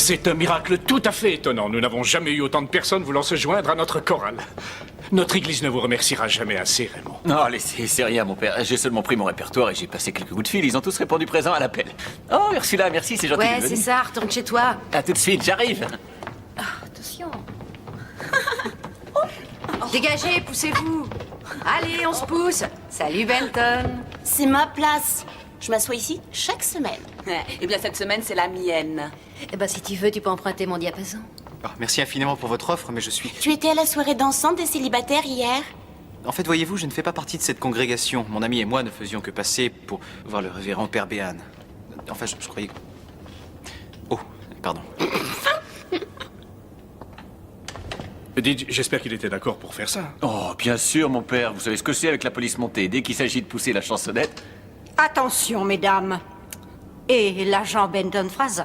C'est un miracle tout à fait étonnant. Nous n'avons jamais eu autant de personnes voulant se joindre à notre chorale. Notre église ne vous remerciera jamais assez, Raymond. Non, laissez, c'est rien, mon père. J'ai seulement pris mon répertoire et j'ai passé quelques coups de fil. Ils ont tous répondu présent à l'appel. Oh, Ursula, merci, c'est gentil. Ouais, c'est ça, retourne chez toi. À tout de suite, j'arrive. Attention. Dégagez, poussez-vous. Allez, on se pousse. Salut, Benton. C'est ma place. Je m'assois ici chaque semaine. Eh bien, cette semaine, c'est la mienne. Eh ben, si tu veux, tu peux emprunter mon diapason. Ah, merci infiniment pour votre offre, mais je suis... Tu étais à la soirée dansante des célibataires hier? En fait, voyez-vous, je ne fais pas partie de cette congrégation. Mon ami et moi ne faisions que passer pour voir le révérend Père Béhan. Enfin, je croyais... Oh, pardon. Dites, j'espère qu'il était d'accord pour faire ça. Oh, bien sûr, mon père. Vous savez ce que c'est avec la police montée. Dès qu'il s'agit de pousser la chansonnette... Attention, mesdames. Et l'agent Benton Fraser.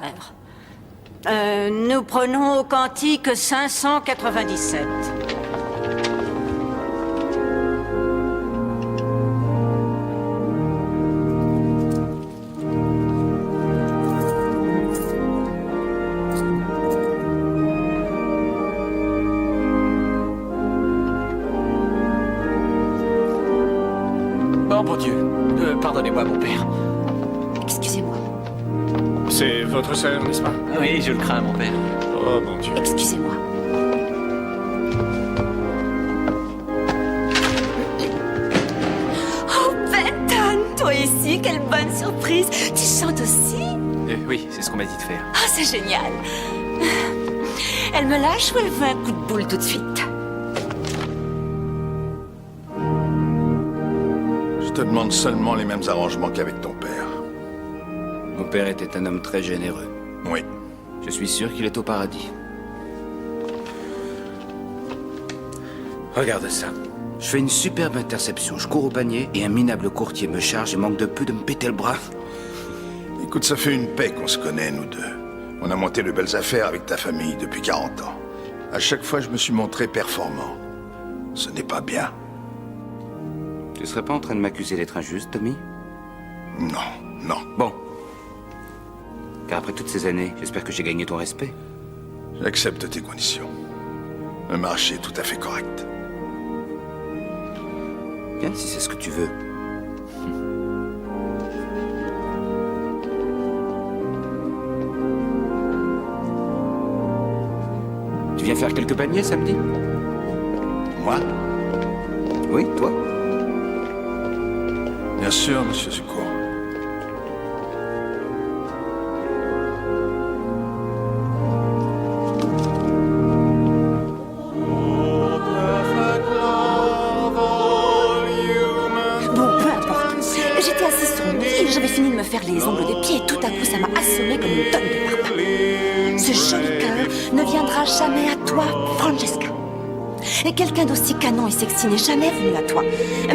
Nous prenons au cantique 597. Oh, mon Dieu. Pardonnez-moi, mon père. Excusez-moi. C'est votre sœur, n'est-ce pas? Oui, je le crains, mon père. Oh, mon Dieu. Excusez-moi. Oh, Benton, toi ici, quelle bonne surprise. Tu chantes aussi? Oui, c'est ce qu'on m'a dit de faire. Oh, c'est génial. Elle me lâche ou elle veut un coup de boule tout de suite? Je te demande seulement les mêmes arrangements qu'avec ton père. Mon père était un homme très généreux. Oui. Je suis sûr qu'il est au paradis. Regarde ça. Je fais une superbe interception. Je cours au panier et un minable courtier me charge et manque de peu de me péter le bras. Écoute, ça fait une paix qu'on se connaît, nous deux. On a monté de belles affaires avec ta famille depuis 40 ans. À chaque fois, je me suis montré performant. Ce n'est pas bien. Tu serais pas en train de m'accuser d'être injuste, Tommy? Non, non. Bon. Car après toutes ces années, j'espère que j'ai gagné ton respect. J'accepte tes conditions. Le marché est tout à fait correct. Bien, si c'est ce que tu veux. Tu viens faire quelques paniers samedi? Moi? Oui, toi? Bien sûr, monsieur Zucco. Bon, peu importe. J'étais assise sur mon lit et j'avais fini de me faire les ongles des pieds et tout à coup ça m'a assommé comme une tonne de parpaing. Ce joli cœur ne viendra jamais à toi, Francesca. Et quelqu'un d'aussi canon et sexy n'est jamais venu à toi.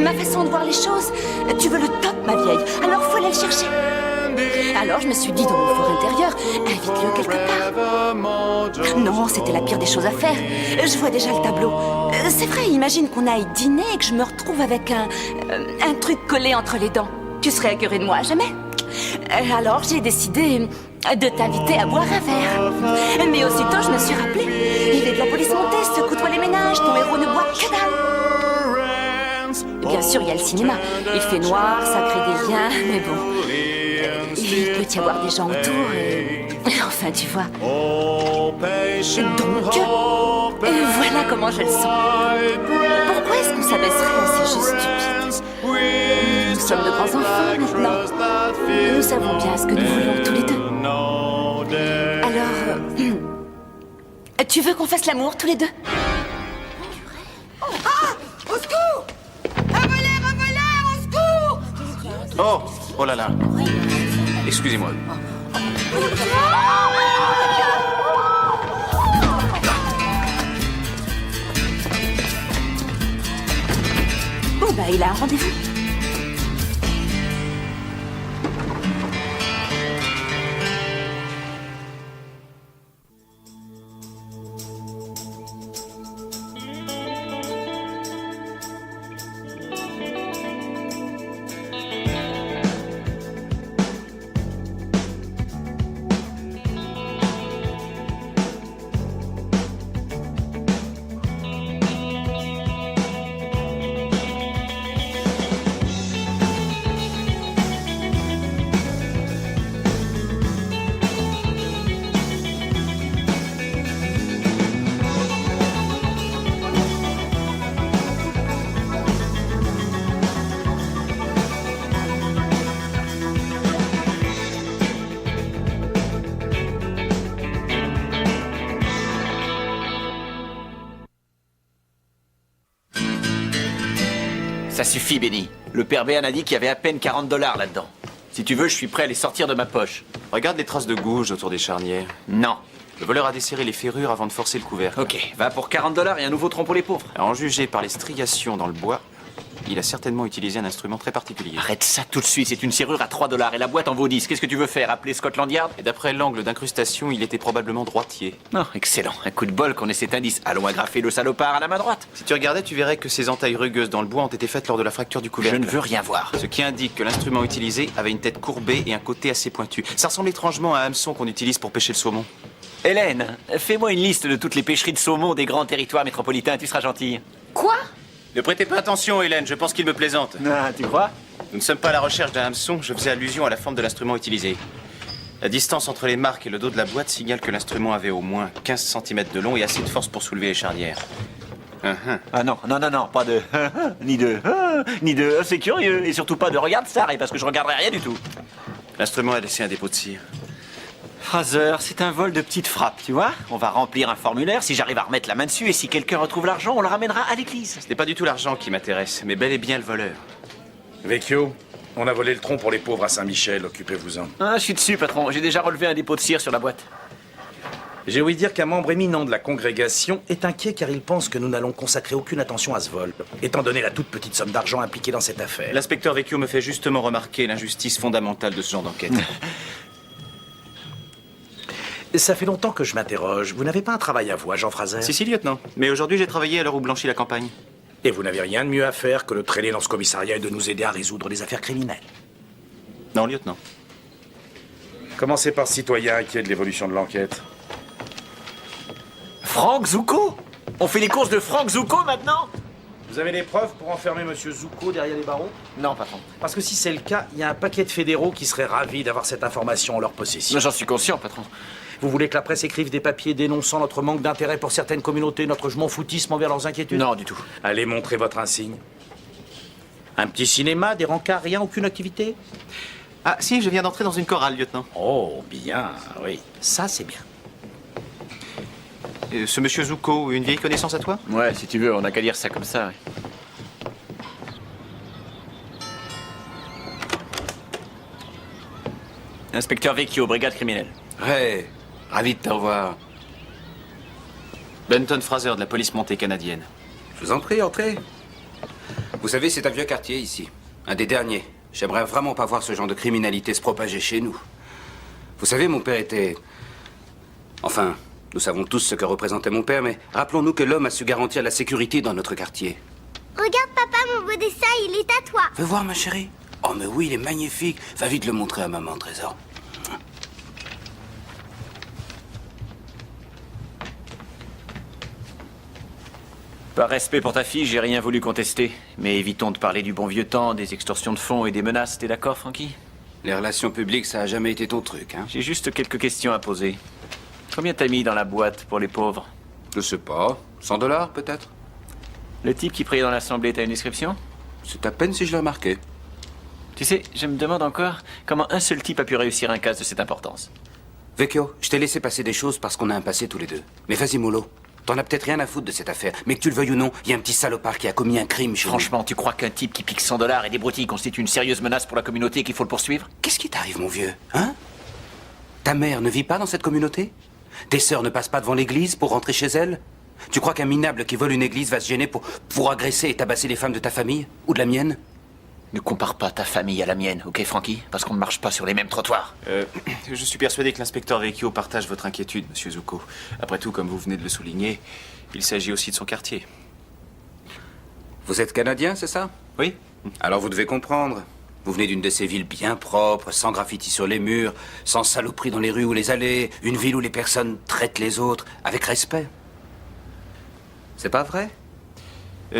Ma façon de voir les choses, tu veux le top, ma vieille, alors faut aller le chercher. Alors je me suis dit dans mon fort intérieur, invite-le quelque part. Non, c'était la pire des choses à faire. Je vois déjà le tableau. C'est vrai, imagine qu'on aille dîner et que je me retrouve avec un truc collé entre les dents. Tu serais aguerré de moi à jamais. Alors j'ai décidé de t'inviter à boire un verre. Mais aussitôt je me suis rappelé, il est de la police montée, secoue-toi les ménages, ton héros ne boit que dalle. Bien sûr, il y a le cinéma. Il fait noir, ça crée des liens, mais bon. Il peut y avoir des gens autour et... Enfin, tu vois. Donc, voilà comment je le sens. Pourquoi est-ce qu'on s'abaisserait à ces choses stupides? Nous sommes de grands enfants maintenant. Nous savons bien ce que nous voulons tous les deux. Alors, tu veux qu'on fasse l'amour tous les deux? Au secours! Un voleur, au secours! Oh, oh là là. Excusez-moi. Bon, bah, il a un rendez-vous. Ça suffit, Benny. Le père Béan a dit qu'il y avait à peine 40 $ là-dedans. Si tu veux, je suis prêt à les sortir de ma poche. Regarde les traces de gouge autour des charnières. Non. Le voleur a desserré les ferrures avant de forcer le couvercle. Ok, va pour 40 $ et un nouveau tronc pour les pauvres. À en juger par les striations dans le bois, il a certainement utilisé un instrument très particulier. Arrête ça tout de suite, c'est une serrure à 3 $ et la boîte en vaut 10. Qu'est-ce que tu veux faire? Appeler Scotland Yard? Et d'après l'angle d'incrustation, il était probablement droitier. Non, excellent. Un coup de bol qu'on ait cet indice. Allons agrafer le salopard à la main droite. Si tu regardais, tu verrais que ces entailles rugueuses dans le bois ont été faites lors de la fracture du Je couvercle. ne veux rien voir. Ce qui indique que l'instrument utilisé avait une tête courbée et un côté assez pointu. Ça ressemble étrangement à un hameçon qu'on utilise pour pêcher le saumon. Hélène, fais-moi une liste de toutes les pêcheries de saumon des grands territoires métropolitains, tu seras gentille. Quoi? Ne prêtez pas attention, Hélène, je pense qu'il me plaisante. Ah, tu crois? Nous ne sommes pas à la recherche d'un hameçon, je faisais allusion à la forme de l'instrument utilisé. La distance entre les marques et le dos de la boîte signale que l'instrument avait au moins 15 cm de long et assez de force pour soulever les charnières. Ah non, pas de ni de c'est curieux, et surtout pas de regarde ça, parce que je regarderai rien du tout. L'instrument a laissé un dépôt de cire. Fraser, c'est un vol de petite frappe, tu vois? On va remplir un formulaire, si j'arrive à remettre la main dessus, et si quelqu'un retrouve l'argent, on le ramènera à l'église. Ce n'est pas du tout l'argent qui m'intéresse, mais bel et bien le voleur. Vecchio, on a volé le tronc pour les pauvres à Saint-Michel, occupez-vous-en. Ah, je suis dessus, patron, j'ai déjà relevé un dépôt de cire sur la boîte. J'ai ouï dire qu'un membre éminent de la congrégation est inquiet car il pense que nous n'allons consacrer aucune attention à ce vol, étant donné la toute petite somme d'argent impliquée dans cette affaire. L'inspecteur Vecchio me fait justement remarquer l'injustice fondamentale de ce genre d'enquête. Ça fait longtemps que je m'interroge. Vous n'avez pas un travail à vous, Jean Fraser? Si, lieutenant. Mais aujourd'hui, j'ai travaillé à l'heure où blanchit la campagne. Et vous n'avez rien de mieux à faire que de traîner dans ce commissariat et de nous aider à résoudre des affaires criminelles? Non, lieutenant. Commencez par ce citoyen inquiet de l'évolution de l'enquête. Franck Zucco? On fait les courses de Franck Zucco maintenant? Vous avez des preuves pour enfermer Monsieur Zucco derrière les barreaux? Non, patron. Parce que si c'est le cas, il y a un paquet de fédéraux qui seraient ravis d'avoir cette information en leur possession. J'en suis conscient, patron. Vous voulez que la presse écrive des papiers dénonçant notre manque d'intérêt pour certaines communautés, notre je m'en foutisme envers leurs inquiétudes? Non, du tout. Allez montrer votre insigne. Un petit cinéma, des rencarts, rien, aucune activité? Ah, si, je viens d'entrer dans une chorale, lieutenant. Oh, bien, oui. Ça, c'est bien. Ce monsieur Zucco, une vieille connaissance à toi? Ouais, si tu veux, on n'a qu'à dire ça comme ça. Ouais. Inspecteur Vecchio, brigade criminelle. Ray, ravi de te revoir. Benton Fraser de la police montée canadienne. Je vous en prie, entrez. Vous savez, c'est un vieux quartier ici. Un des derniers. J'aimerais vraiment pas voir ce genre de criminalité se propager chez nous. Vous savez, mon père était... Enfin, nous savons tous ce que représentait mon père, mais rappelons-nous que l'homme a su garantir la sécurité dans notre quartier. Regarde, papa, mon beau dessin, il est à toi. Veux voir, ma chérie? Oh, mais oui, il est magnifique. Va vite le montrer à maman, Trésor. Par respect pour ta fille, j'ai rien voulu contester. Mais évitons de parler du bon vieux temps, des extorsions de fonds et des menaces. T'es d'accord, Frankie? Les relations publiques, ça a jamais été ton truc, hein? J'ai juste quelques questions à poser. Combien t'as mis dans la boîte pour les pauvres? Je sais pas. 100 $, peut-être? Le type qui priait dans l'assemblée, t'as une description? C'est à peine si je l'ai remarqué. Tu sais, je me demande encore comment un seul type a pu réussir un cas de cette importance. Vecchio, je t'ai laissé passer des choses parce qu'on a un passé tous les deux. Mais vas-y, mollo. T'en as peut-être rien à foutre de cette affaire. Mais que tu le veuilles ou non, il y a un petit salopard qui a commis un crime chez nous. Franchement, tu crois qu'un type qui pique 100 $ et des broutilles constitue une sérieuse menace pour la communauté et qu'il faut le poursuivre? Qu'est-ce qui t'arrive, mon vieux? Hein? Ta mère ne vit pas dans cette communauté? Tes sœurs ne passent pas devant l'église pour rentrer chez elles? Tu crois qu'un minable qui vole une église va se gêner pour agresser et tabasser les femmes de ta famille? Ou de la mienne? Ne compare pas ta famille à la mienne, ok, Frankie? Parce qu'on ne marche pas sur les mêmes trottoirs. Je suis persuadé que l'inspecteur Vecchio partage votre inquiétude, monsieur Zucco. Après tout, comme vous venez de le souligner, il s'agit aussi de son quartier. Vous êtes Canadien, c'est ça? Oui. Alors vous devez comprendre. Vous venez d'une de ces villes bien propres, sans graffiti sur les murs, sans saloperie dans les rues ou les allées, une ville où les personnes traitent les autres avec respect. C'est pas vrai?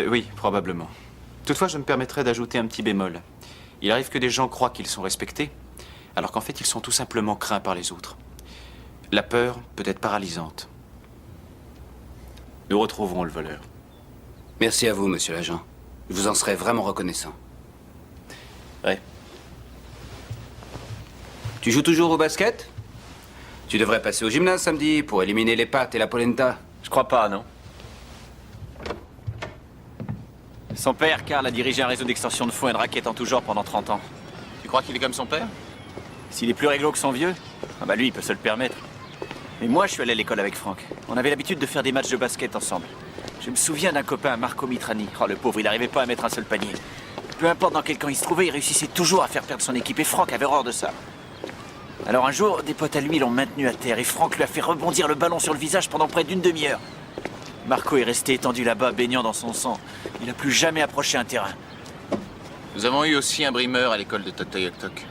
Oui, probablement. Toutefois, je me permettrais d'ajouter un petit bémol. Il arrive que des gens croient qu'ils sont respectés, alors qu'en fait, ils sont tout simplement craints par les autres. La peur peut être paralysante. Nous retrouverons le voleur. Merci à vous, monsieur l'agent. Je vous en serais vraiment reconnaissant. Ouais. Tu joues toujours au basket? Tu devrais passer au gymnase samedi pour éliminer les pattes et la polenta. Je crois pas, non? Son père, Karl, a dirigé un réseau d'extorsion de fonds et de raquettes en tout genre pendant 30 ans. Tu crois qu'il est comme son père? S'il est plus réglo que son vieux, ah bah lui, il peut se le permettre. Mais moi, je suis allé à l'école avec Franck. On avait l'habitude de faire des matchs de basket ensemble. Je me souviens d'un copain, Marco Mitrani. Oh, le pauvre, il n'arrivait pas à mettre un seul panier. Peu importe dans quel camp il se trouvait, il réussissait toujours à faire perdre son équipe. Et Franck avait horreur de ça. Alors un jour, des potes à lui l'ont maintenu à terre et Franck lui a fait rebondir le ballon sur le visage pendant près d'une demi-heure. Marco est resté étendu là-bas, baignant dans son sang. Il n'a plus jamais approché un terrain. Nous avons eu aussi un brimeur à l'école de Totoyoktok.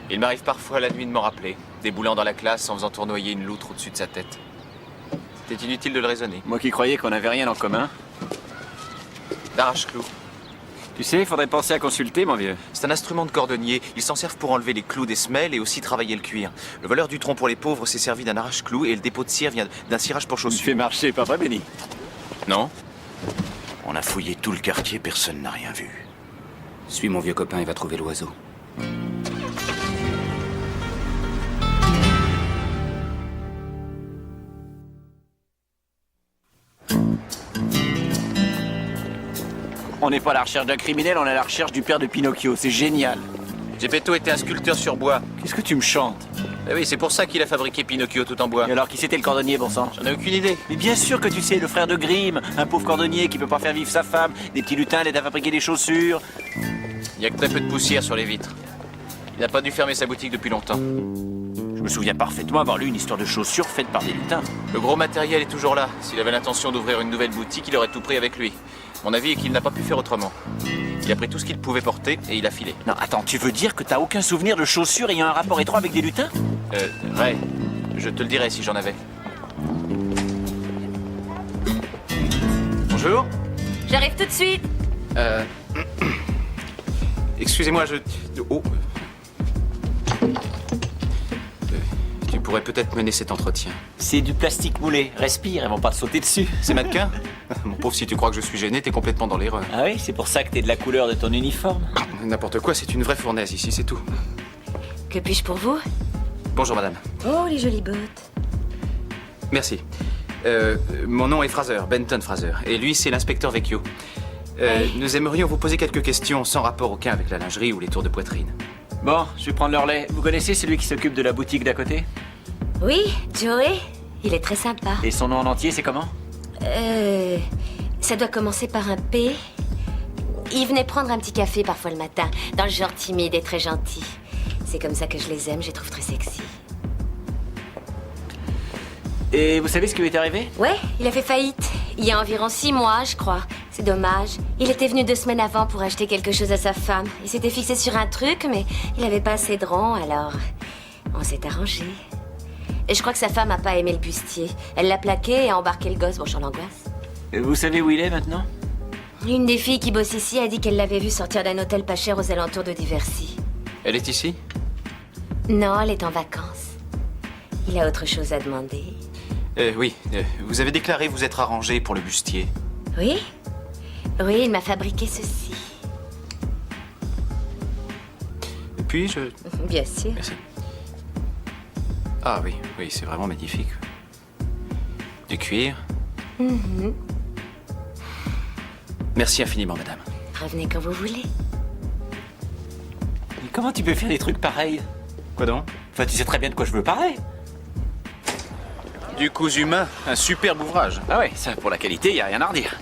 Il m'arrive parfois la nuit de m'en rappeler, déboulant dans la classe en faisant tournoyer une loutre au-dessus de sa tête. C'était inutile de le raisonner. Moi qui croyais qu'on n'avait rien en commun. D'arrache-clous. Tu sais, il faudrait penser à consulter, mon vieux. C'est un instrument de cordonnier. Ils s'en servent pour enlever les clous des semelles et aussi travailler le cuir. Le voleur du tronc pour les pauvres s'est servi d'un arrache-clous et le dépôt de cire vient d'un cirage pour Tu chaussures. fais marcher, pas vrai, Benny? Non? On a fouillé tout le quartier, personne n'a rien vu. Suis mon vieux copain, il va trouver l'oiseau. On n'est pas à la recherche d'un criminel, on est à la recherche du père de Pinocchio. C'est génial. Geppetto était un sculpteur sur bois. Qu'est-ce que tu me chantes? Eh oui, c'est pour ça qu'il a fabriqué Pinocchio tout en bois. Et alors, qui c'était le cordonnier, bon sang? J'en ai aucune idée. Mais bien sûr que tu sais, le frère de Grimm, un pauvre cordonnier qui peut pas faire vivre sa femme, des petits lutins l'aident à fabriquer des chaussures. Il y a que très peu de poussière sur les vitres. Il n'a pas dû fermer sa boutique depuis longtemps. Je me souviens parfaitement avoir lu une histoire de chaussures faite par des lutins. Le gros matériel est toujours là. S'il avait l'intention d'ouvrir une nouvelle boutique, il aurait tout pris avec lui. Mon avis est qu'il n'a pas pu faire autrement. Il a pris tout ce qu'il pouvait porter et il a filé. Non, attends, tu veux dire que t'as aucun souvenir de chaussures ayant un rapport étroit avec des lutins? Ray, je te le dirai si j'en avais. Bonjour. J'arrive tout de suite. Excusez-moi, Oh. Tu pourrais peut-être mener cet entretien. C'est du plastique moulé. Respire, elles vont pas te sauter dessus. C'est mannequin? Mon pauvre, si tu crois que je suis gêné, t'es complètement dans l'erreur. Ah oui, c'est pour ça que t'es de la couleur de ton uniforme. N'importe quoi, c'est une vraie fournaise ici, c'est tout. Que puis-je pour vous? Bonjour madame. Oh, les jolies bottes. Merci. Mon nom est Fraser, Benton Fraser. Et lui, c'est l'inspecteur Vecchio. Nous aimerions vous poser quelques questions sans rapport aucun avec la lingerie ou les tours de poitrine. Bon, je vais prendre leur lait. Vous connaissez celui qui s'occupe de la boutique d'à côté? Oui, Joey. Il est très sympa. Et son nom en entier, c'est comment? Ça doit commencer par un P. Il venait prendre un petit café parfois le matin, dans le genre timide et très gentil. C'est comme ça que je les aime, je les trouve très sexy. Et vous savez ce qui lui est arrivé? Ouais, il a fait faillite. Il y a environ 6 mois, je crois. C'est dommage. Il était venu 2 semaines avant pour acheter quelque chose à sa femme. Il s'était fixé sur un truc, mais il avait pas assez de ronds, alors on s'est arrangé. Et je crois que sa femme a pas aimé le bustier. Elle l'a plaqué et a embarqué le gosse. Bon, j'en l'angoisse. Vous savez où il est maintenant? Une des filles qui bosse ici a dit qu'elle l'avait vu sortir d'un hôtel pas cher aux alentours de Diversey. Elle est ici? Non, elle est en vacances. Il a autre chose à demander. Oui. Vous avez déclaré vous être arrangé pour le bustier. Oui? Oui, il m'a fabriqué ceci. Puis-je... Bien sûr. Merci. Ah oui, c'est vraiment magnifique. Du cuir. Merci infiniment, madame. Revenez quand vous voulez. Mais comment tu peux faire des trucs pareils? Quoi donc? Enfin, tu sais très bien de quoi je veux parler. Du cousu humain, un superbe ouvrage. Ah ouais, ça, pour la qualité, y a rien à redire.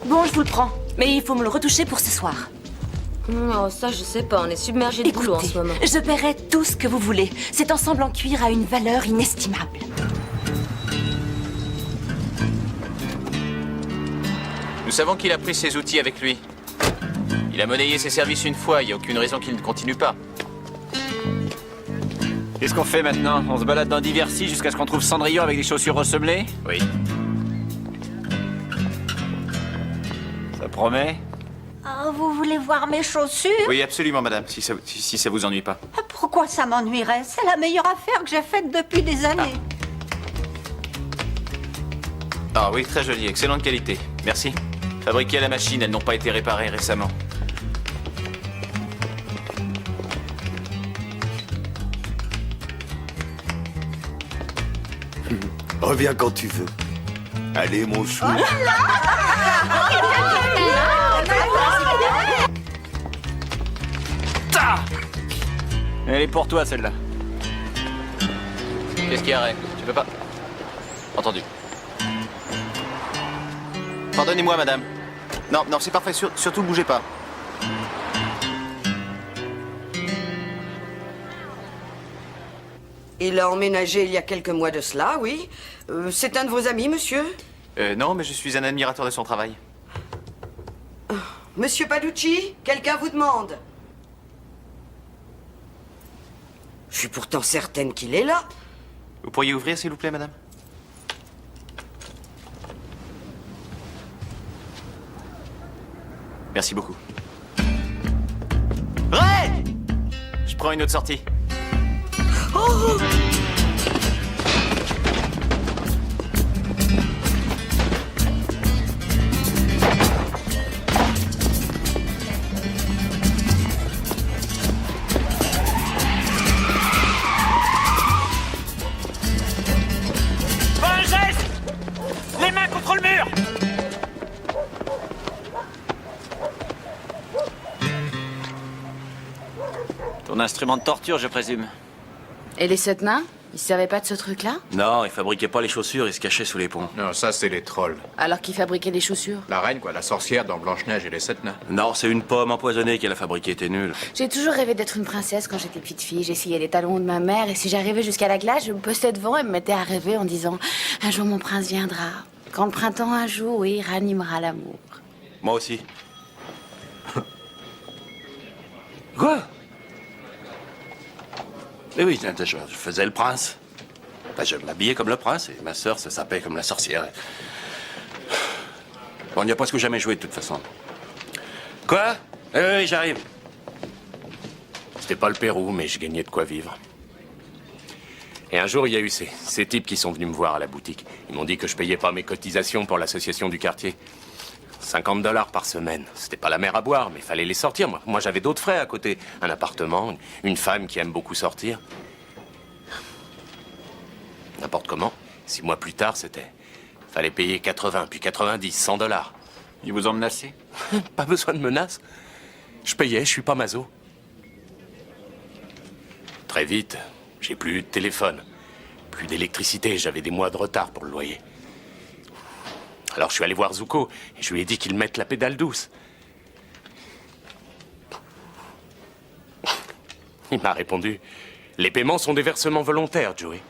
Bon, je vous le prends. Mais il faut me le retoucher pour ce soir. Oh, ça, je sais pas. On est submergé de boulot en ce moment. Je paierai tout ce que vous voulez. Cet ensemble en cuir a une valeur inestimable. Nous savons qu'il a pris ses outils avec lui. Il a monnayé ses services une fois, il n'y a aucune raison qu'il ne continue pas. Qu'est-ce qu'on fait maintenant? On se balade dans Diversey jusqu'à ce qu'on trouve Cendrillon avec des chaussures ressemelées? Oui. Ça promet? Ah, vous voulez voir mes chaussures? Oui, absolument, madame, si ça vous ennuie pas. Pourquoi ça m'ennuierait? C'est la meilleure affaire que j'ai faite depuis des années. Ah oui, très joli, excellente qualité. Merci. Fabriquées à la machine, elles n'ont pas été réparées récemment. Reviens quand tu veux. Allez, mon chou. Elle est pour toi, celle-là. Qu'est-ce qu'il y a, Ray? Tu peux pas... Entendu. Pardonnez-moi, madame. Non, non, c'est parfait. Surtout, bougez pas. Il a emménagé il y a quelques mois de cela, oui. C'est un de vos amis, monsieur? Non, mais je suis un admirateur de son travail. Monsieur Paducci, quelqu'un vous demande. Je suis pourtant certaine qu'il est là. Vous pourriez ouvrir, s'il vous plaît, madame? Merci beaucoup. Ray! Je prends une autre sortie. Oh! Pas un geste! Les mains contre le mur! Ton instrument de torture, je présume. Et les 7 nains? Ils se servaient pas de ce truc-là? Non, ils fabriquaient pas les chaussures, ils se cachaient sous les ponts. Non, ça, c'est les trolls. Alors qu'ils fabriquaient les chaussures? La reine, quoi, la sorcière dans Blanche-Neige et les 7 nains. Non, c'est une pomme empoisonnée qu'elle a fabriquée, t'es nul. J'ai toujours rêvé d'être une princesse quand j'étais petite fille. J'essayais les talons de ma mère et si j'arrivais jusqu'à la glace, je me postais devant et me mettais à rêver en disant « Un jour mon prince viendra. Quand le printemps un jour, oui, ranimera l'amour. » Moi aussi. Quoi? Mais oui, je faisais le prince. Ben, je m'habillais comme le prince et ma sœur se sapait comme la sorcière. Bon, on n'y a presque jamais joué de toute façon. Quoi? Oui, j'arrive. C'était pas le Pérou, mais je gagnais de quoi vivre. Et un jour, il y a eu ces types qui sont venus me voir à la boutique. Ils m'ont dit que je payais pas mes cotisations pour l'association du quartier. 50 $ par semaine. C'était pas la mer à boire, mais fallait les sortir. Moi j'avais d'autres frais à côté. Un appartement, une femme qui aime beaucoup sortir. N'importe comment. 6 mois plus tard, fallait payer 80, puis 90, 100 $. Ils vous ont menacé? Pas besoin de menaces. Je payais, je suis pas maso. Très vite, j'ai plus eu de téléphone, plus d'électricité, j'avais des mois de retard pour le loyer. Alors je suis allé voir Zuko et je lui ai dit qu'il mette la pédale douce. Il m'a répondu, les paiements sont des versements volontaires, Joey.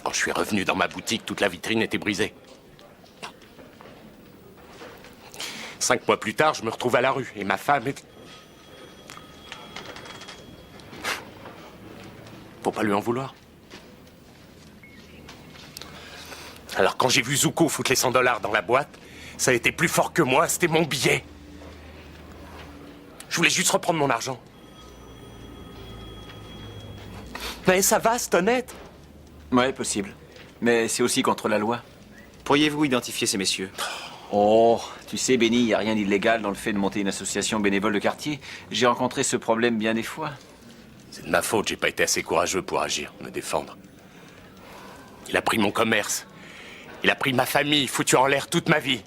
Quand je suis revenu dans ma boutique, toute la vitrine était brisée. 5 mois plus tard, je me retrouve à la rue et ma femme est... Faut pas lui en vouloir. Alors quand j'ai vu Zuko foutre les 100 $ dans la boîte, ça a été plus fort que moi, c'était mon billet. Je voulais juste reprendre mon argent. Mais ça va, c'est honnête. Ouais, possible. Mais c'est aussi contre la loi. Pourriez-vous identifier ces messieurs? Oh, tu sais, Benny, il n'y a rien d'illégal dans le fait de monter une association bénévole de quartier. J'ai rencontré ce problème bien des fois. C'est de ma faute, j'ai pas été assez courageux pour agir, me défendre. Il a pris mon commerce. Il a pris ma famille, foutu en l'air toute ma vie.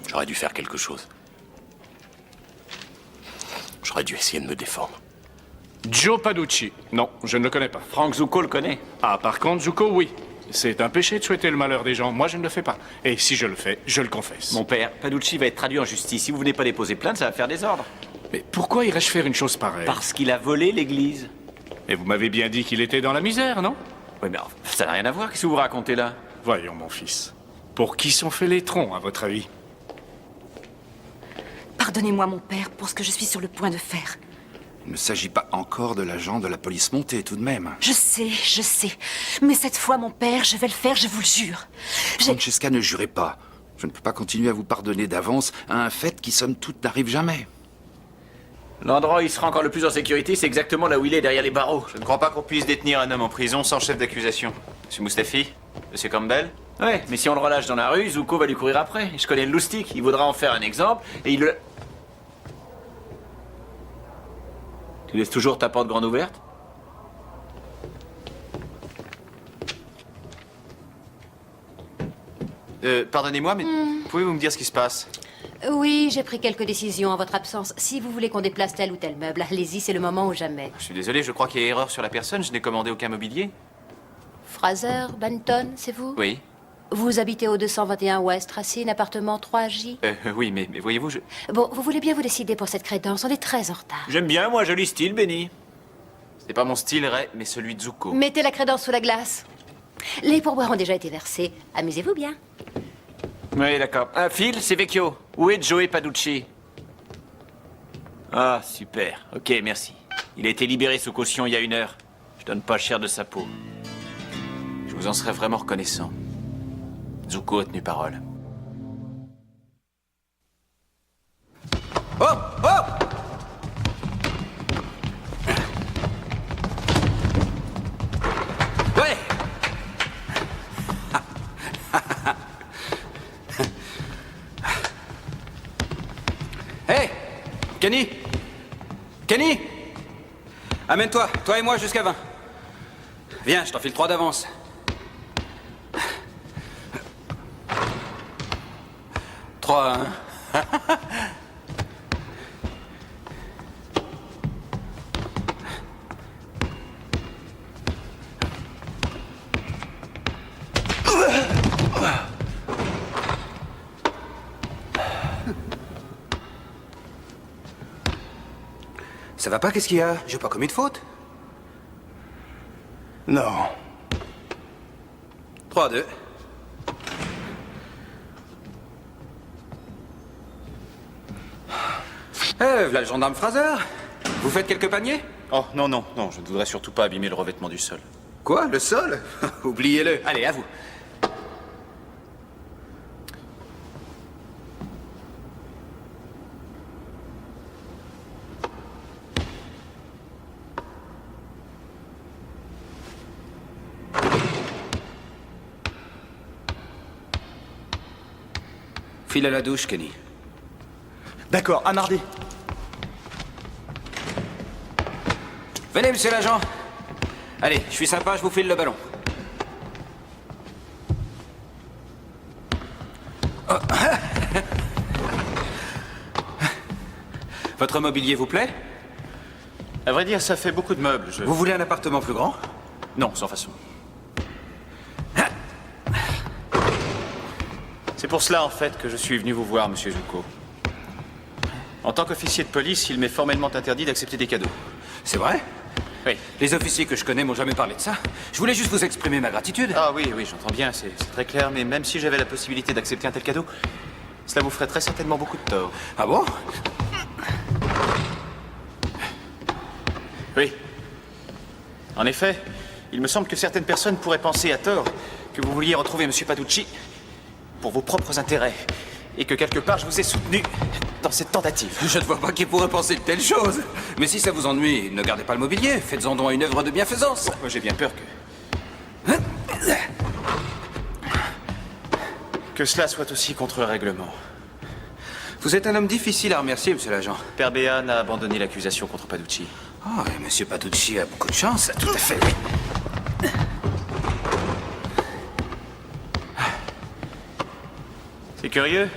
J'aurais dû faire quelque chose. J'aurais dû essayer de me défendre. Joe Paducci. Non, je ne le connais pas. Frank Zuko le connaît. Ah, par contre, Zuko, oui. C'est un péché de souhaiter le malheur des gens. Moi, je ne le fais pas. Et si je le fais, je le confesse. Mon père, Paducci va être traduit en justice. Si vous venez pas déposer plainte, ça va faire désordre. Mais pourquoi irais-je faire une chose pareille? Parce qu'il a volé l'église. Et vous m'avez bien dit qu'il était dans la misère, non? Oui, mais ça n'a rien à voir. Qu'est-ce que vous racontez là? Voyons, mon fils. Pour qui sont faits les troncs, à votre avis? Pardonnez-moi, mon père, pour ce que je suis sur le point de faire. Il ne s'agit pas encore de l'agent de la police montée, tout de même. Je sais. Mais cette fois, mon père, je vais le faire, je vous le jure. Francesca, ne jurez pas. Je ne peux pas continuer à vous pardonner d'avance à un fait qui, somme toute, n'arrive jamais. L'endroit où il sera encore le plus en sécurité, c'est exactement là où il est, derrière les barreaux. Je ne crois pas qu'on puisse détenir un homme en prison sans chef d'accusation. Monsieur Moustafi? Monsieur Campbell? Ouais, mais si on le relâche dans la rue, Zuko va lui courir après. Je connais le loustic, il voudra en faire un exemple, et il le... Tu laisses toujours ta porte grande ouverte? Pardonnez-moi, mais pouvez-vous me dire ce qui se passe? Oui, j'ai pris quelques décisions en votre absence. Si vous voulez qu'on déplace tel ou tel meuble, allez-y, c'est le moment ou jamais. Je suis désolé, je crois qu'il y a erreur sur la personne. Je n'ai commandé aucun mobilier. Fraser, Benton, c'est vous? Oui. Vous habitez au 221 West Racine, appartement 3J? Oui, mais voyez-vous, je... Bon, vous voulez bien vous décider pour cette crédence, on est très en retard. J'aime bien, moi, joli style, Benny. C'est pas mon style, Ray, mais celui de Zuko. Mettez la crédence sous la glace. Les pourboires ont déjà été versés. Amusez-vous bien. Oui, d'accord. Phil, c'est Vecchio. Où est Joey Paducci? Ah, super. Ok, merci. Il a été libéré sous caution il y a 1 heure. Je donne pas cher de sa peau. Je vous en serais vraiment reconnaissant. Zuko a tenu parole. Oh! Oh! Ouais! Hey! Kenny! Kenny! Amène-toi, toi et moi jusqu'à 20. Viens, je t'en file 3 d'avance. Trois, hein? Ça va pas, qu'est-ce qu'il y a? J'ai pas commis de faute? Non. 3-2. V'là le gendarme Fraser. Vous faites quelques paniers? Oh, non, non, non, je ne voudrais surtout pas abîmer le revêtement du sol. Quoi? Le sol? Oubliez-le. Allez, à vous. File à la douche, Kenny. D'accord, à mardi. Venez, monsieur l'agent. Allez, je suis sympa, je vous file le ballon. Oh. Votre mobilier vous plaît? À vrai dire, ça fait beaucoup de meubles. Vous voulez un appartement plus grand? Non, sans façon. C'est pour cela, en fait, que je suis venu vous voir, monsieur Zuko. En tant qu'officier de police, il m'est formellement interdit d'accepter des cadeaux. C'est vrai? Oui. Les officiers que je connais m'ont jamais parlé de ça. Je voulais juste vous exprimer ma gratitude. Ah oui, oui, j'entends bien, c'est très clair, mais même si j'avais la possibilité d'accepter un tel cadeau, cela vous ferait très certainement beaucoup de tort. Ah bon? Oui. En effet, il me semble que certaines personnes pourraient penser à tort que vous vouliez retrouver M. Paducci pour vos propres intérêts, et que quelque part je vous ai soutenu dans cette tentative. Je ne vois pas qui pourrait penser de telles choses. Mais si ça vous ennuie, ne gardez pas le mobilier. Faites-en don à une œuvre de bienfaisance. Moi, j'ai bien peur que cela soit aussi contre le règlement. Vous êtes un homme difficile à remercier, monsieur l'agent. Père Béan a abandonné l'accusation contre Paducci. Ah, et monsieur Paducci a beaucoup de chance. Tout à fait, oui. C'est curieux.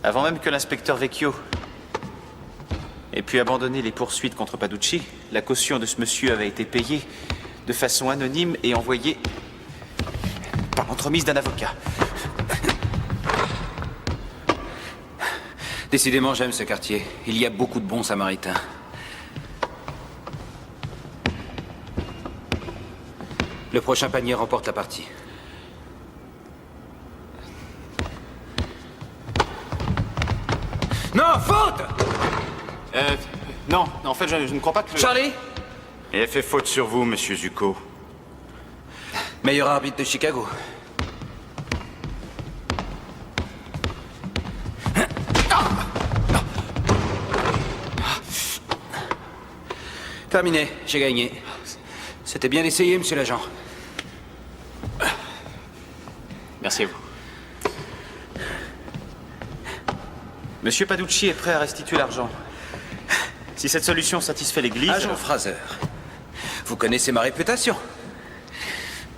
Avant même que l'inspecteur Vecchio ait pu abandonner les poursuites contre Paducci, la caution de ce monsieur avait été payée de façon anonyme et envoyée par l'entremise d'un avocat. Décidément, j'aime ce quartier. Il y a beaucoup de bons samaritains. Le prochain panier remporte la partie. Non, faute! Non, en fait, je ne crois pas que... Charlie? Il a fait faute sur vous, monsieur Zuko. Meilleur arbitre de Chicago. Terminé, j'ai gagné. C'était bien essayé, monsieur l'agent. Merci à vous. Monsieur Paducci est prêt à restituer l'argent. Si cette solution satisfait l'Église... Agent Fraser, vous connaissez ma réputation.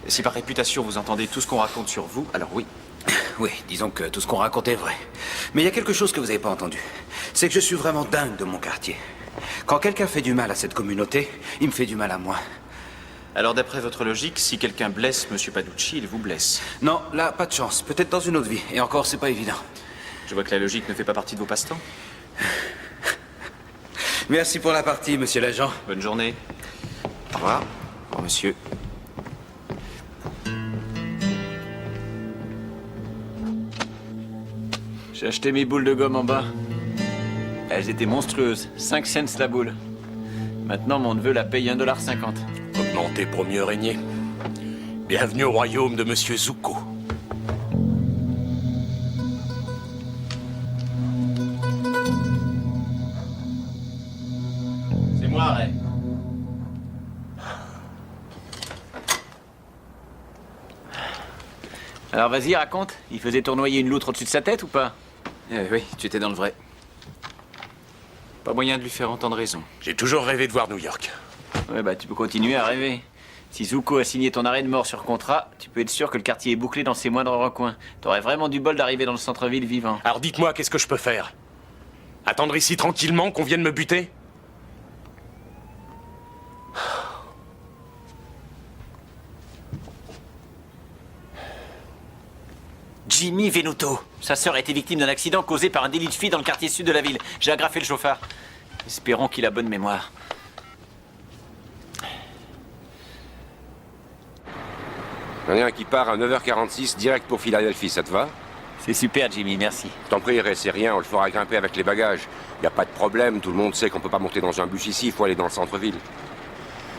Si par réputation vous entendez tout ce qu'on raconte sur vous, alors oui. Oui, disons que tout ce qu'on raconte est vrai. Mais il y a quelque chose que vous n'avez pas entendu. C'est que je suis vraiment dingue de mon quartier. Quand quelqu'un fait du mal à cette communauté, il me fait du mal à moi. Alors d'après votre logique, si quelqu'un blesse Monsieur Paducci, il vous blesse. Non, là, pas de chance. Peut-être dans une autre vie. Et encore, c'est pas évident. Je vois que la logique ne fait pas partie de vos passe-temps. Merci pour la partie, monsieur l'agent. Bonne journée. Au revoir. Au revoir, monsieur. J'ai acheté mes boules de gomme en bas. Elles étaient monstrueuses. 5 cents la boule. Maintenant, mon neveu la paye $1,50. Augmenté pour mieux régner. Bienvenue au royaume de Monsieur Zuko. C'est moi, Ray. Alors vas-y, raconte. Il faisait tournoyer une loutre au-dessus de sa tête ou pas? Oui, tu étais dans le vrai. Pas moyen de lui faire entendre raison. J'ai toujours rêvé de voir New York. Ouais, bah tu peux continuer à rêver. Si Zuko a signé ton arrêt de mort sur contrat, tu peux être sûr que le quartier est bouclé dans ses moindres recoins. T'aurais vraiment du bol d'arriver dans le centre-ville vivant. Alors dites-moi, qu'est-ce que je peux faire? Attendre ici tranquillement qu'on vienne me buter? Jimmy Venuto. Sa sœur a été victime d'un accident causé par un délit de fuite dans le quartier sud de la ville. J'ai agrafé le chauffard. Espérons qu'il a bonne mémoire. J'en ai un qui part à 9h46, direct pour Philadelphie, ça te va? C'est super, Jimmy, merci. Je t'en prie, c'est rien, on le fera grimper avec les bagages. Y a pas de problème, tout le monde sait qu'on peut pas monter dans un bus ici, il faut aller dans le centre-ville.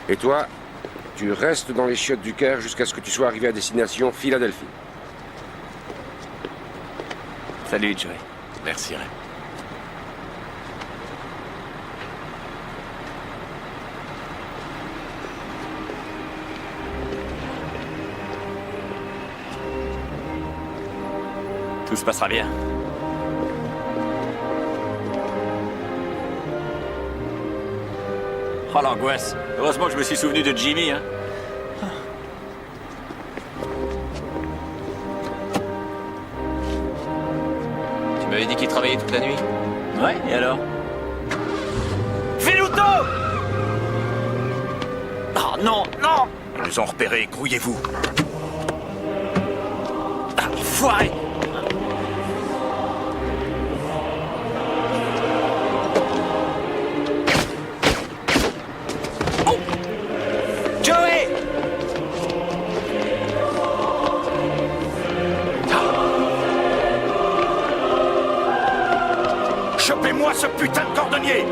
Et toi, tu restes dans les chiottes du Caire jusqu'à ce que tu sois arrivé à destination Philadelphie. Salut, Joey. Merci, Ray. Tout se passera bien. Oh, l'angoisse. Heureusement que je me suis souvenu de Jimmy, hein. Tu m'avais dit qu'il travaillait toute la nuit? Ouais, et alors? Venuto! Oh non, non! Ils nous ont repérés, grouillez-vous. Ah, enfoiré! Oh! Joey! Chopez-moi ce putain de cordonnier!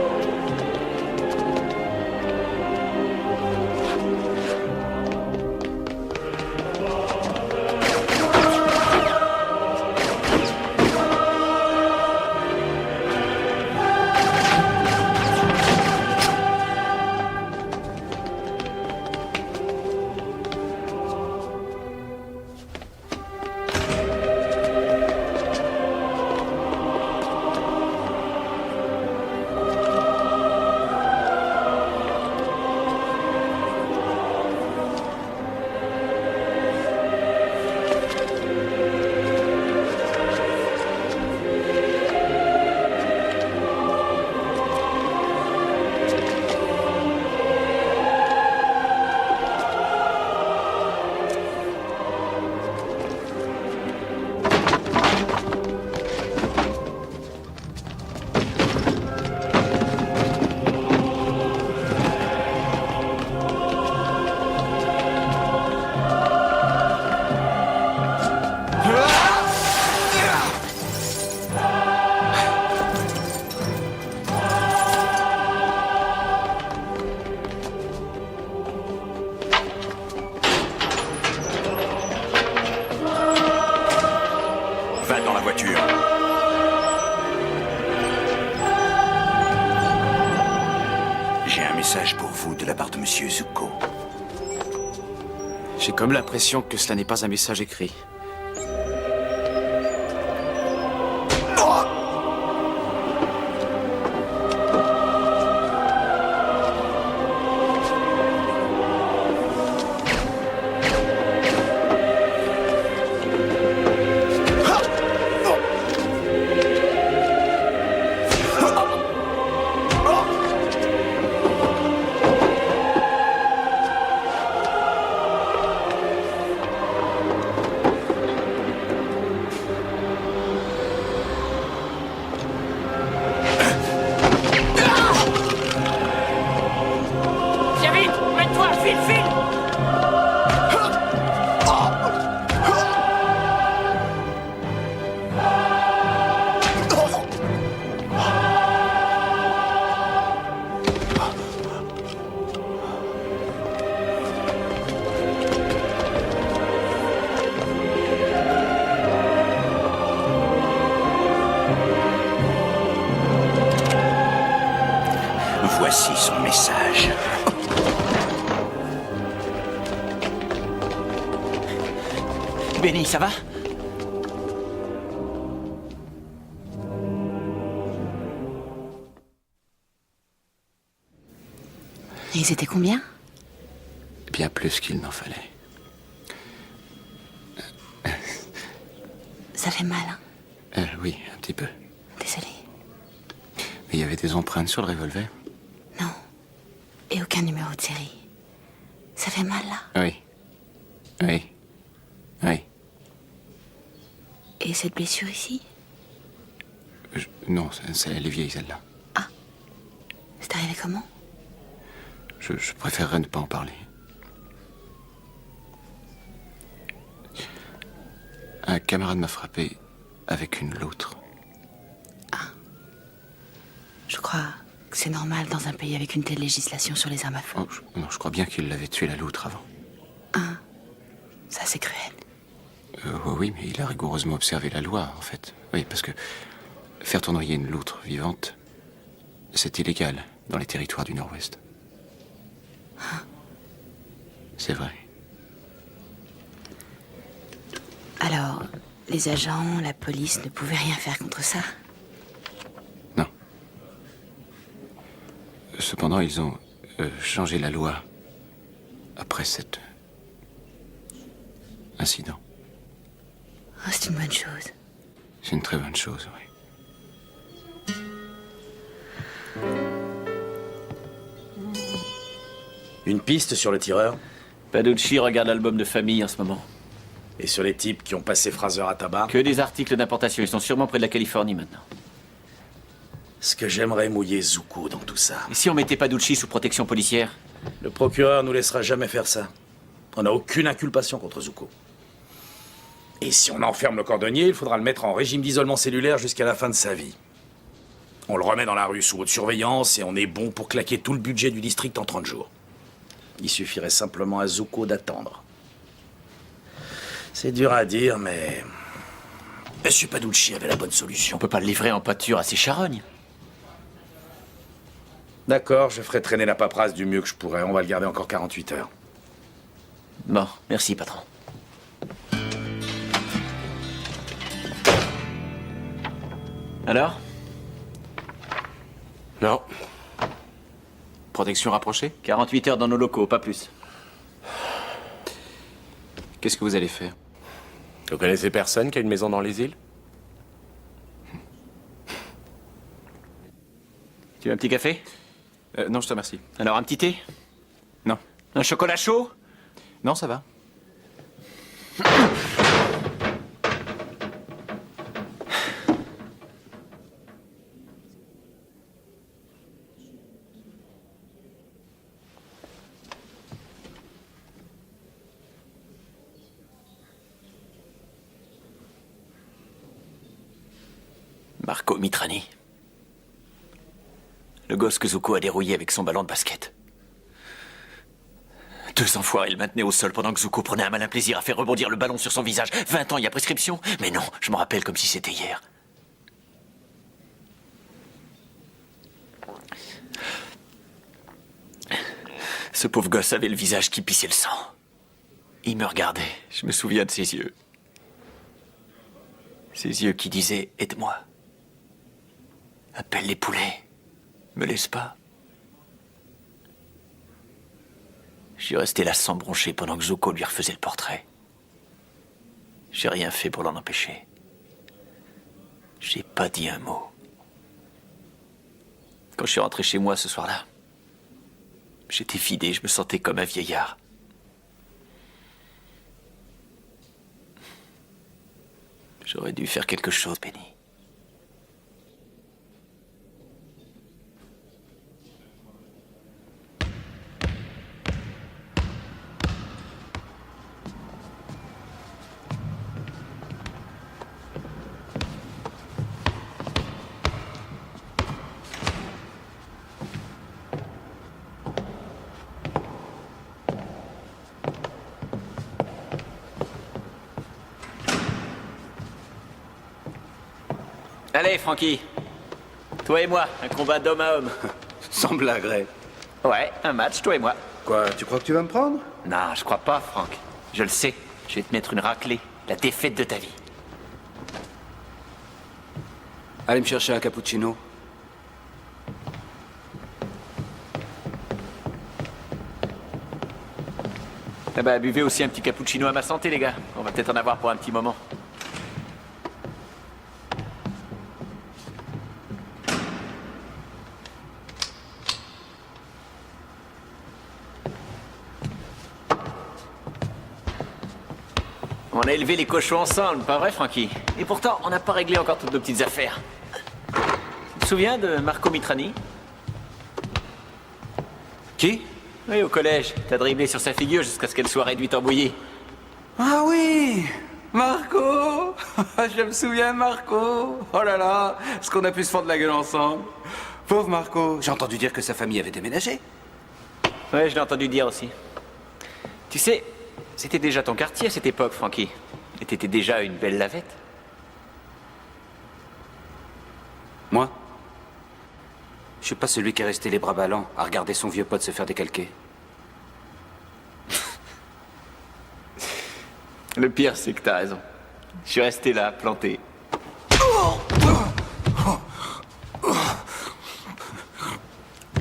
Va dans la voiture. J'ai un message pour vous de la part de Monsieur Zuko. J'ai comme l'impression que cela n'est pas un message écrit. Voici son message. Benny, ça va? Et ils étaient combien? Bien plus qu'il n'en fallait. Ça fait mal, hein? Oui, un petit peu. Désolée. Mais il y avait des empreintes sur le revolver? Non. Et aucun numéro de série. Ça fait mal, là? Oui. Oui. Oui. Et cette blessure ici? Non, elle est vieille, celle-là. C'est arrivé comment? Je préférerais ne pas en parler. Un camarade m'a frappé avec une loutre. Je crois que c'est normal dans un pays avec une telle législation sur les armes à feu. Non, je crois bien qu'il l'avait tué, la loutre, avant. Ça, c'est cruel. Oui, mais il a rigoureusement observé la loi, en fait. Oui, parce que faire tournoyer une loutre vivante, c'est illégal dans les territoires du Nord-Ouest. C'est vrai. Alors, les agents, la police ne pouvaient rien faire contre ça? Cependant, ils ont changé la loi après cet incident. C'est une bonne chose. C'est une très bonne chose, oui. Une piste sur le tireur? Paducci regarde l'album de famille en ce moment. Et sur les types qui ont passé Fraser à tabac? Que des articles d'importation. Ils sont sûrement près de la Californie maintenant. Ce que j'aimerais mouiller Zuko dans tout ça. Et si on mettait Paducci sous protection policière? Le procureur nous laissera jamais faire ça. On n'a aucune inculpation contre Zuko. Et si on enferme le cordonnier, il faudra le mettre en régime d'isolement cellulaire jusqu'à la fin de sa vie. On le remet dans la rue sous haute surveillance et on est bon pour claquer tout le budget du district en 30 jours. Il suffirait simplement à Zuko d'attendre. C'est dur à dire, mais... Monsieur Paducci avait la bonne solution. On peut pas le livrer en pâture à ses charognes. D'accord, je ferai traîner la paperasse du mieux que je pourrais. On va le garder encore 48 heures. Bon, merci, patron. Alors? Non. Protection rapprochée? 48 heures dans nos locaux, pas plus. Qu'est-ce que vous allez faire? Vous connaissez personne qui a une maison dans les îles? Tu veux un petit café? Non, je te remercie. Alors, un petit thé? Non. Un chocolat chaud? Non, ça va. Marco Mitrani. Le gosse que Zuko a dérouillé avec son ballon de basket. 200 fois, il le maintenait au sol pendant que Zuko prenait un malin plaisir à faire rebondir le ballon sur son visage. 20 ans, il y a prescription? Mais non, je m'en rappelle comme si c'était hier. Ce pauvre gosse avait le visage qui pissait le sang. Il me regardait, je me souviens de ses yeux. Ses yeux qui disaient « Aide-moi. Appelle les poulets. Me laisse pas. » Je suis resté là sans broncher pendant que Zuko lui refaisait le portrait. J'ai rien fait pour l'en empêcher. J'ai pas dit un mot. Quand je suis rentré chez moi ce soir-là, j'étais vidé, je me sentais comme un vieillard. J'aurais dû faire quelque chose, Benny. Allez, Frankie. Toi et moi, un combat d'homme à homme. Sans blague, Ray. Ouais, un match, toi et moi. Quoi, tu crois que tu vas me prendre? Non, je crois pas, Franck. Je le sais. Je vais te mettre une raclée. La défaite de ta vie. Allez me chercher un cappuccino. Eh ben, buvez aussi un petit cappuccino à ma santé, les gars. On va peut-être en avoir pour un petit moment. On a élevé les cochons ensemble, pas vrai, Frankie? Et pourtant, on n'a pas réglé encore toutes nos petites affaires. Tu te souviens de Marco Mitrani? Qui? Oui, au collège. T'as dribblé sur sa figure jusqu'à ce qu'elle soit réduite en bouillie. Ah oui, Marco. Je me souviens, Marco. Oh là là, ce qu'on a pu se fendre la gueule ensemble. Pauvre Marco. J'ai entendu dire que sa famille avait déménagé. Ouais, je l'ai entendu dire aussi. Tu sais, c'était déjà ton quartier à cette époque, Frankie. Et t'étais déjà une belle lavette. Moi? Je suis pas celui qui est resté les bras ballants à regarder son vieux pote se faire décalquer. Le pire, c'est que t'as raison. Je suis resté là, planté.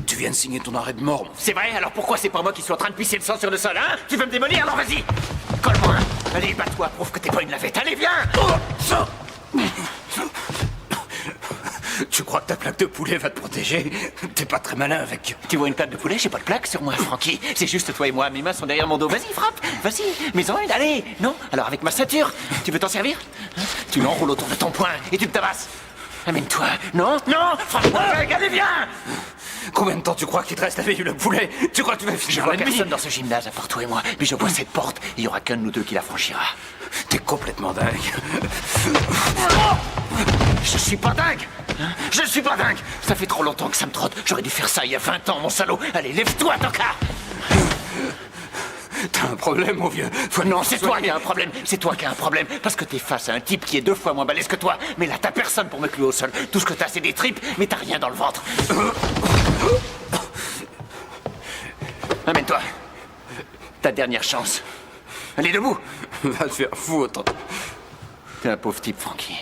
Tu viens de signer ton arrêt de mort. C'est vrai? Alors pourquoi c'est pas moi qui suis en train de pisser le sang sur le sol, hein? Tu veux me démolir? Alors vas-y! Colle-moi! Allez, bats-toi, prouve que t'es pas une lavette. Allez, viens! Tu crois que ta plaque de poulet va te protéger? T'es pas très malin avec... Tu vois une plaque de poulet? J'ai pas de plaque sur moi, Frankie. C'est juste toi et moi. Mes mains sont derrière mon dos. Vas-y, frappe! Vas-y! Mets-en une, allez! Non? Alors avec ma ceinture, tu veux t'en servir? Hein? Tu l'enroules autour de ton poing et tu me tabasses. Amène-toi. Non? Non! Frappe-moi avec! Allez, viens! Combien de temps tu crois qu'il te reste à veiller le poulet? Tu crois que tu vas Je finir vois la nuit? personne dans ce gymnase à part toi et moi. Mais je vois cette porte. Il y aura qu'un de nous deux qui la franchira. T'es complètement dingue. Je suis pas dingue, hein? Je suis pas dingue. Ça fait trop longtemps que ça me trotte. J'aurais dû faire ça il y a 20 ans, mon salaud. Allez, lève-toi, tocard. T'as un problème, mon vieux. Non, c'est toi qui as un problème. C'est toi qui as un problème. Parce que t'es face à un type qui est 2 fois moins balèze que toi. Mais là, t'as personne pour me clouer au sol. Tout ce que t'as, c'est des tripes, mais t'as rien dans le ventre. Amène-toi. Ta dernière chance. Allez, debout. Va te faire foutre. T'es un pauvre type, Frankie.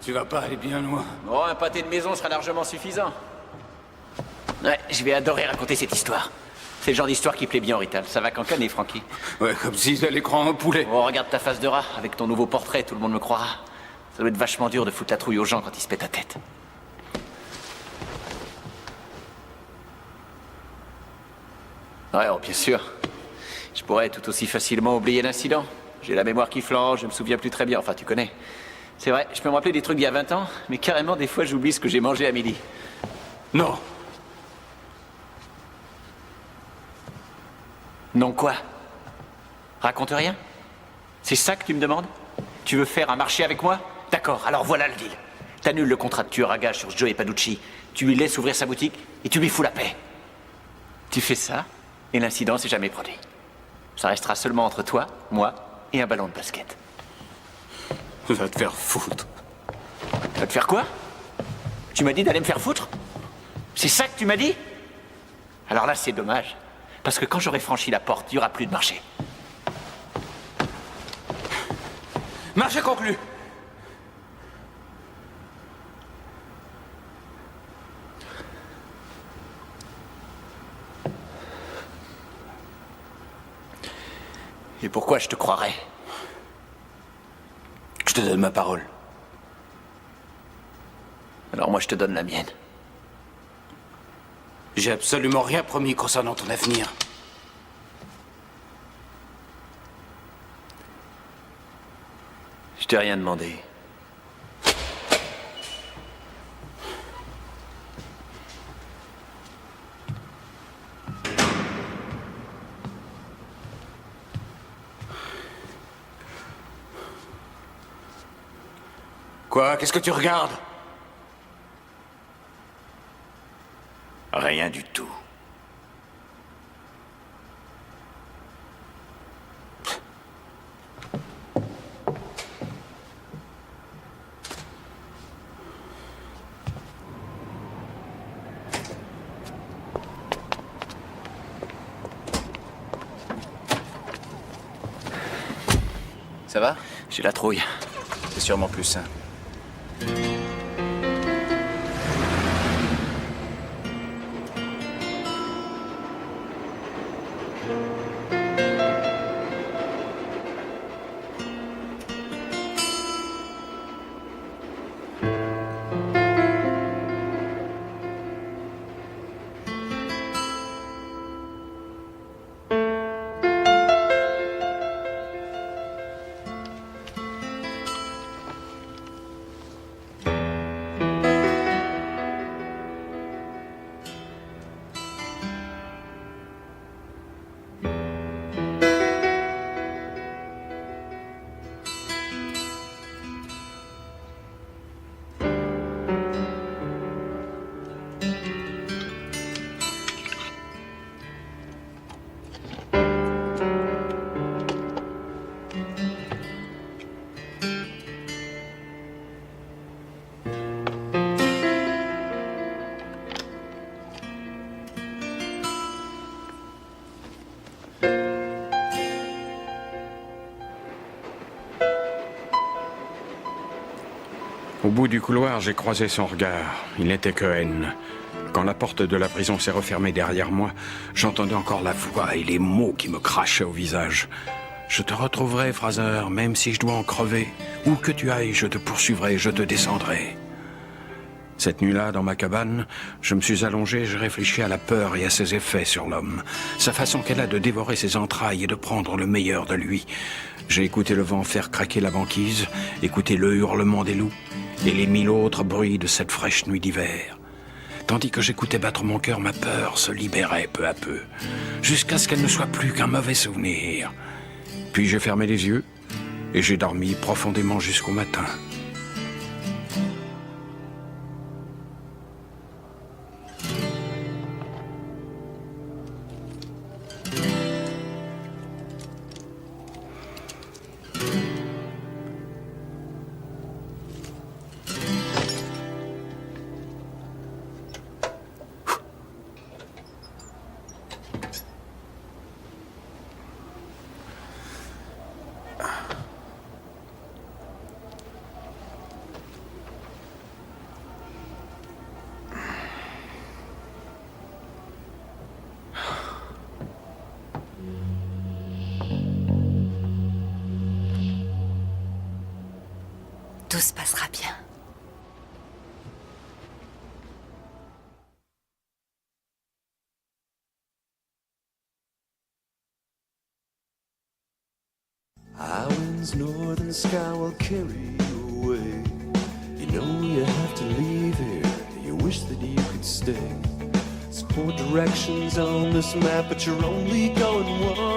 Tu vas pas aller bien loin. Oh, un pâté de maison sera largement suffisant. Ouais, je vais adorer raconter cette histoire. C'est le genre d'histoire qui plaît bien au Rital. Ça va cancaner, Frankie. Ouais, comme s'ils allaient croire un poulet. Oh, regarde ta face de rat. Avec ton nouveau portrait, tout le monde me croira. Ça doit être vachement dur de foutre la trouille aux gens quand ils se pètent la tête. Ouais, oh, bien sûr. Je pourrais tout aussi facilement oublier l'incident. J'ai la mémoire qui flanche, je me souviens plus très bien. Enfin, tu connais. C'est vrai, je peux me rappeler des trucs d'il y a 20 ans, mais carrément, des fois, j'oublie ce que j'ai mangé à midi. Non. Non quoi? Raconte rien? C'est ça que tu me demandes? Tu veux faire un marché avec moi? D'accord, alors voilà le deal. T'annules le contrat de tueur à gage sur Joey Paducci, tu lui laisses ouvrir sa boutique et tu lui fous la paix. Tu fais ça et l'incident s'est jamais produit. Ça restera seulement entre toi, moi et un ballon de basket. Va te faire foutre. Va te faire quoi? Tu m'as dit d'aller me faire foutre? C'est ça que tu m'as dit? Alors là, c'est dommage. Parce que quand j'aurai franchi la porte, il n'y aura plus de marché. Marché conclu. Et pourquoi je te croirais? Je te donne ma parole. Alors moi, je te donne la mienne. J'ai absolument rien promis concernant ton avenir. Je t'ai rien demandé. Quoi? Qu'est-ce que tu regardes? Rien du tout. Ça va? J'ai la trouille. C'est sûrement plus sain. Au bout du couloir, j'ai croisé son regard. Il n'était que haine. Quand la porte de la prison s'est refermée derrière moi, j'entendais encore la voix et les mots qui me crachaient au visage. Je te retrouverai, Fraser, même si je dois en crever. Où que tu ailles, je te poursuivrai, je te descendrai. Cette nuit-là, dans ma cabane, je me suis allongé et j'ai réfléchi à la peur et à ses effets sur l'homme. Sa façon qu'elle a de dévorer ses entrailles et de prendre le meilleur de lui. J'ai écouté le vent faire craquer la banquise, écouté le hurlement des loups et les 1000 autres bruits de cette fraîche nuit d'hiver. Tandis que j'écoutais battre mon cœur, ma peur se libérait peu à peu, jusqu'à ce qu'elle ne soit plus qu'un mauvais souvenir. Puis j'ai fermé les yeux et j'ai dormi profondément jusqu'au matin. Tout se passera bien. Island's northern sky will carry you away. You know you have to leave here. You wish that you could stay. There's 4 directions on this map, but you're only going one